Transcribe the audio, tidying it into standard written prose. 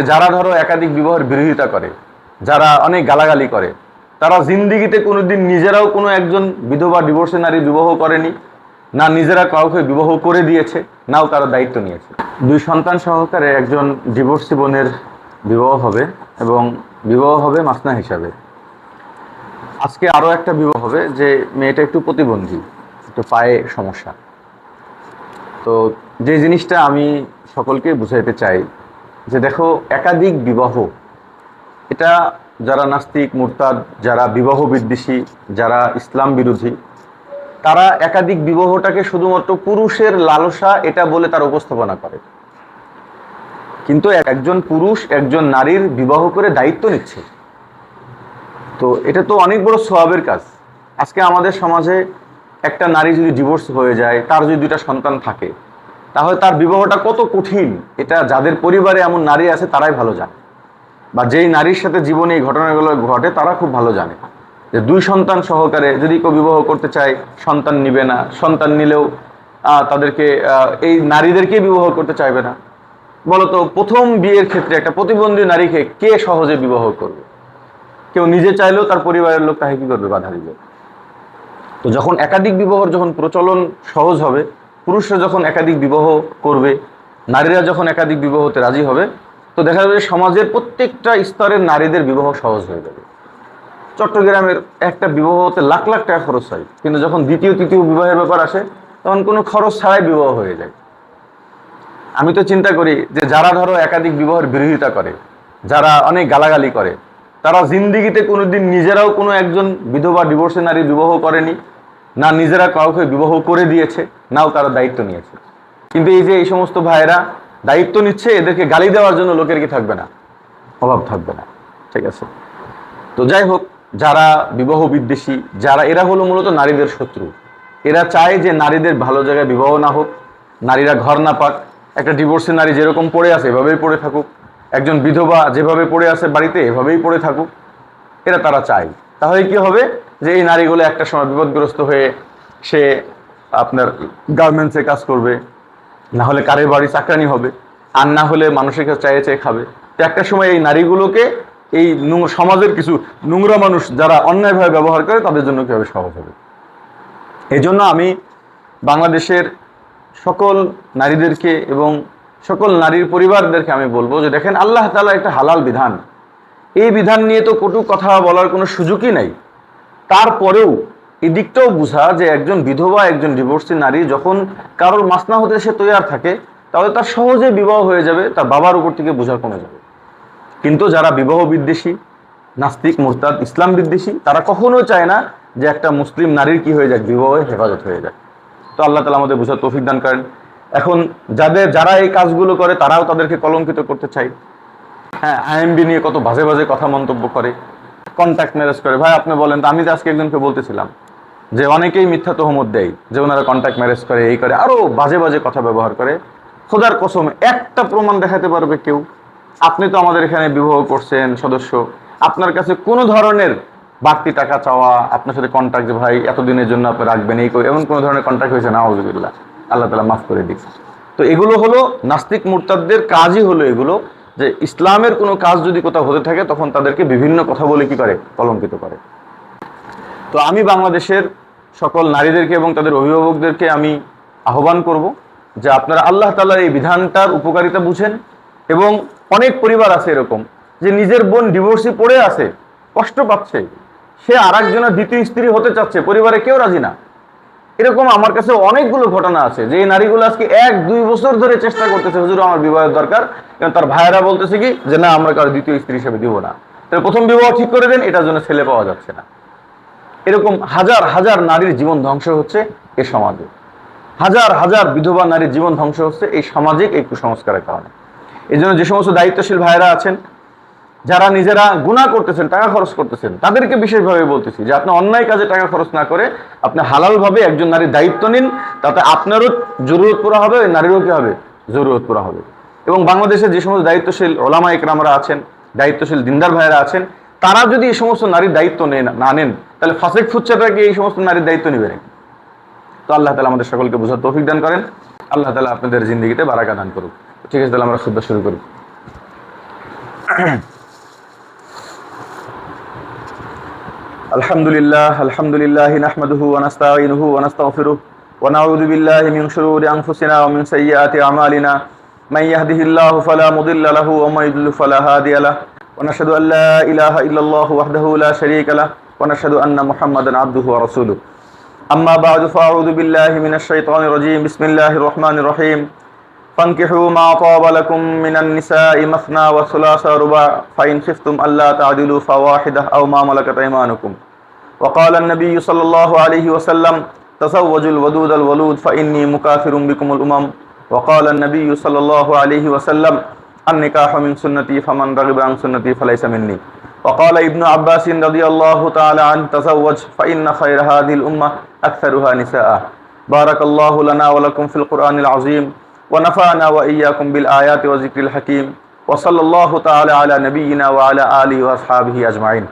যারা ধরো একাধিক বিবাহের বিরোধিতা করে, যারা অনেক গালাগালি করে, তারা জিন্দিগিতে কোনোদিন নিজেরাও কোনো একজন বিধবা ডিভোর্সি নারী বিবাহ করেনি, না নিজেরা কাউকে বিবাহ করে দিয়েছে, নাও তারা দায়িত্ব নিয়েছে। 2 সন্তান সহকারে একজন ডিভোর্সি বোনের বিবাহ হবে, এবং বিবাহ হবে মাসনা হিসাবে। আজকে আরও একটা বিবাহ হবে যে মেয়েটা একটু প্রতিবন্ধী, একটু পায়ে সমস্যা। তো যে জিনিসটা আমি সকলকে বুঝাইতে চাই যে দেখো, একাধিক বিবাহ এটা যারা নাস্তিক, মুরতাদ, যারা বিবাহ বিদ্বেষী, যারা ইসলাম বিরোধী, তারা একাধিক বিবাহটাকে শুধুমাত্র পুরুষের লালসা এটা বলে তার উপস্থাপনা করে। কিন্তু একজন পুরুষ একজন নারীর বিবাহ করে দায়িত্ব নিচ্ছে, তো এটা তো অনেক বড় সওয়াবের কাজ। আজকে আমাদের সমাজে একটা নারী যদি ডিভোর্স হয়ে যায়, তার যদি 2টা সন্তান থাকে, তাহলে তার বিবাহটা কত কঠিন এটা যাদের পরিবারে এমন নারী আছে তারাই ভালো জানে, বা যেই নারীর সাথে জীবনে এই ঘটনাগুলো ঘটে তারা খুব ভালো জানে যে 2 সন্তান সহকারে যদি কেউ বিবাহ করতে চায়, সন্তান নিবে না, সন্তান নিলেও তাদেরকে এই নারীদেরকেই বিবাহ করতে চাইবে না। বলতো প্রথম বিয়ের ক্ষেত্রে একটা প্রতিবন্ধী নারীকে কে সহজে বিবাহ করবে? কেউ নিজে চাইলেও তার পরিবারের লোক তাকে কি করবে? বাধা দিবে। তো যখন একাধিক বিবাহর যখন প্রচলন সহজ হবে, পুরুষরা যখন একাধিক বিবাহ করবে, নারীরা যখন একাধিক বিবাহ হতে রাজি হবে, তো দেখা যাবে সমাজের প্রত্যেকটা স্তরের নারীদের বিবাহ সহজ হয়ে যাবে। চট্টগ্রামের একটা বিবাহ হতে লাখ লাখ টাকা খরচ হয়, কিন্তু যখন দ্বিতীয় তৃতীয় বিবাহের ব্যাপার আসে তখন কোনো খরচ ছাড়াই বিবাহ হয়ে যায়। আমি তো চিন্তা করি যে যারা ধরো একাধিক বিবাহের বিরোধিতা করে, যারা অনেক গালাগালি করে, তারা জিন্দিগিতে কোনোদিন নিজেরাও কোনো একজন বিধবা ডিভোর্সি নারী বিবাহ করেনি, না নিজেরা কাউকে বিবাহ করে দিয়েছে, নাও তারা দায়িত্ব নিয়েছে। কিন্তু এই যে এই সমস্ত ভাইয়েরা দায়িত্ব নিচ্ছে, এদেরকে গালি দেওয়ার জন্য লোকের কি থাকবে না? অভাব থাকবে না। ঠিক আছে। তো যাই হোক, যারা বিবাহ বিদ্বেষী, যারা এরা হলো মূলত নারীদের শত্রু। এরা চায় যে নারীদের ভালো জায়গায় বিবাহ না হোক, নারীরা ঘর না পাক। একটা ডিভোর্সি নারী যেরকম পড়ে আছে এভাবেই পড়ে থাকুক, একজন বিধবা যেভাবে পড়ে আছে বাড়িতে এভাবেই পড়ে থাকুক, এরা তারা চায়। তাহলে কি হবে যে এই নারীগুলো একটা সময় বিপদগ্রস্ত হয়ে সে আপনার গার্মেন্টসে কাজ করবে, না হলে কারের বাড়ি চাকরানি হবে, আর না হলে মানুষের কাছে চাইয়ে চেয়ে খাবে। তো একটা সময় এই নারীগুলোকে এই সমাজের কিছু নোংরা মানুষ যারা অন্যায়ভাবে ব্যবহার করে তাদের জন্য কীভাবে সহজ হবে। এই জন্য আমি বাংলাদেশের সকল নারীদেরকে এবং সকল নারীর পরিবারদেরকে আমি বলবো যে দেখেন, আল্লাহ তাআলা একটা হালাল বিধান, এই বিধান নিয়ে তো কটু কথা বলার কোনো সুযোগই নাই। তারপরেও এই দিকটাও বোঝা যে একজন বিধবা, একজন ডিভোর্সি নারী যখন কারোর মাসনা হতে সে তৈয়ার থাকে, তাহলে তার সহজে বিবাহ হয়ে যাবে, তার বাবার উপর থেকে বোঝা কমে যাবে। কিন্তু যারা বিবাহ বিদ্বেষী, নাস্তিক, মুরতাদ, ইসলাম বিদ্বেষী, তারা কখনো চায় না যে একটা মুসলিম নারীর কি হয়ে যায়, বিবাহে হেফাজত হয়ে যায়। তো আল্লাহ তাআলা আমাদের বোঝার তৌফিক দান করেন। এখন যারা এই কাজগুলো করে তারাও তাদেরকে কলঙ্কিত করতে চায়। হ্যাঁ, আইএমবি নিয়ে কত বাজে বাজে কথা মন্তব্য করে, কন্ট্যাক্ট ম্যারেজ করে। ভাই আপনি বলেন তো, আমি তো আজকে একজনকে বলতেছিলাম যে অনেকেই মিথ্যা তহমত দেয় যে ওনারা কন্ট্যাক্ট ম্যারেজ করে, এই করে, আরো বাজে বাজে কথা ব্যবহার করে। খোদার কসম একটা প্রমাণ দেখাতে পারবে কেউ? আপনি তো আমাদের এখানে বিবাহ করছেন সদস্য, আপনার কাছে কোনো ধরনের বাড়তি টাকা চাওয়া, আপনার সাথে কন্ট্যাক্ট যে ভাই এতদিনের জন্য আপনি রাখবেন, এই এমন কোনো ধরনের কন্ট্যাক্ট হয়েছে? না, আউযুবিল্লাহ, আল্লাহ তাআলা মাফ করে দিক। তো এগুলো হলো নাস্তিক মুরতাদদের কাজই হলো এগুলো, যে ইসলামের কোনো কাজ যদি কোথাও হতে থাকে তখন তাদেরকে বিভিন্ন কথা বলে কি করে, কলঙ্কিত করে। তো আমি বাংলাদেশের সকল নারীদেরকে এবং তাদের অভিভাবকদেরকে আমি আহ্বান করব যে আপনারা আল্লাহ তাআলার এই বিধানটার উপকারিতা বুঝেন। এবং অনেক পরিবার আছে এরকম যে নিজের বোন ডিভোর্সি পড়ে আছে, কষ্ট পাচ্ছে, সে আরেকজনের দ্বিতীয় স্ত্রী হতে চাচ্ছে, পরিবারে কেউ রাজি না। এরকম আমার কাছে অনেকগুলো ঘটনা আছে যে এই নারীগুলো আজকে 1-2 বছর ধরে চেষ্টা করতেছে, হুজুর আমার বিবাহের দরকার, কিন্তু তার ভাইয়েরা বলতেছে কি যে না, আমরা কারো দ্বিতীয় স্ত্রী হিসেবে দিব না, তাহলে প্রথম বিবাহ ঠিক করে দেন, এটার জন্য ছেলে পাওয়া যাচ্ছে না। এরকম হাজার হাজার নারীর জীবন ধ্বংস হচ্ছে এই সমাজে, হাজার হাজার বিধবা নারীর জীবন ধ্বংস হচ্ছে এই সামাজিক এই কুসংস্কারের কারণে। এই জন্য যে সমস্ত দায়িত্বশীল ভাইয়েরা আছেন, যারা নিজেরা গুনাহ করতেছেন, টাকা খরচ করতেছেন, তাদেরকে বিশেষভাবে বলতেছি যে আপনি অন্যায় কাজে টাকা খরচ না করে আপনি হালালভাবে একজন নারীর দায়িত্ব নিন, তাতে আপনারও জরুরত পুরা হবে, নারীরও কি হবে, জরুরত পুরা হবে। এবং বাংলাদেশের যে সমস্ত দায়িত্বশীল ওলামা ইকরামরা আছেন, দায়িত্বশীল দিনদার ভাইয়েরা আছেন, তারা যদি এই সমস্ত নারীর দায়িত্ব না নেন, তাহলে ফাসেক ফুচ্চাটা কি এই সমস্ত নারীর দায়িত্ব নেবে নাকি? তো আল্লাহ তাআলা আমাদের সকলকে বোঝার তৌফিক দান করেন। আল্লাহ তাআলা আপনাদের জিন্দেগিতে বারাকা দান করুক। ঠিক আছে, তাহলে আমরা খুতবা শুরু করি। আলহামদুলিল্লাহ নাহমাদুহু ওয়া নাস্তাঈনুহু ওয়া নাস্তাগফিরুহ ওয়া নাউযু বিল্লাহি মিন শুরুরি আনফুসিনা ওয়া মিন সাইয়্যাতি আমালিনা মান ইয়াহদিহিল্লাহু ফালা মুদিল্লা লাহু ওয়া মান ইউদ্লিল ফালা হাদিয়া লাহু ওয়া নাশহাদু আন লা ইলাহা ইল্লাল্লাহু ওয়াহদাহু লা শারীকা লাহু ওয়া নাশহাদু আন্না মুহাম্মাদান আবদুহু ওয়া রাসূলুহু আম্মা বা'দু ফাআউযু বিল্লাহি মিনাশ শাইতানির রাজীম বিসমিল্লাহির রহমানির রহিম فانكحوا ما طاب لكم من النساء مثنى وثلاث ورباع فإن خفتم ألا تعدلوا فواحدة أو ما ملكت أيمانكم وقال النبي صلى الله عليه وسلم تزوجوا الودود الولود فإني مكاثر بكم الأمم وقال النبي صلى الله عليه وسلم النكاح من سنتي فمن رغب عن سنتي فليس مني وقال ابن عباس رضي الله تعالى عنه تزوج فإن خير هذه الأمة أكثرها نساء بارك الله لنا ولكم في القرآن العظيم ونفعنا وإياكم بالآيات وذكر الحكيم وصلى الله تعالى على نبينا وعلى آله وأصحابه أجمعين.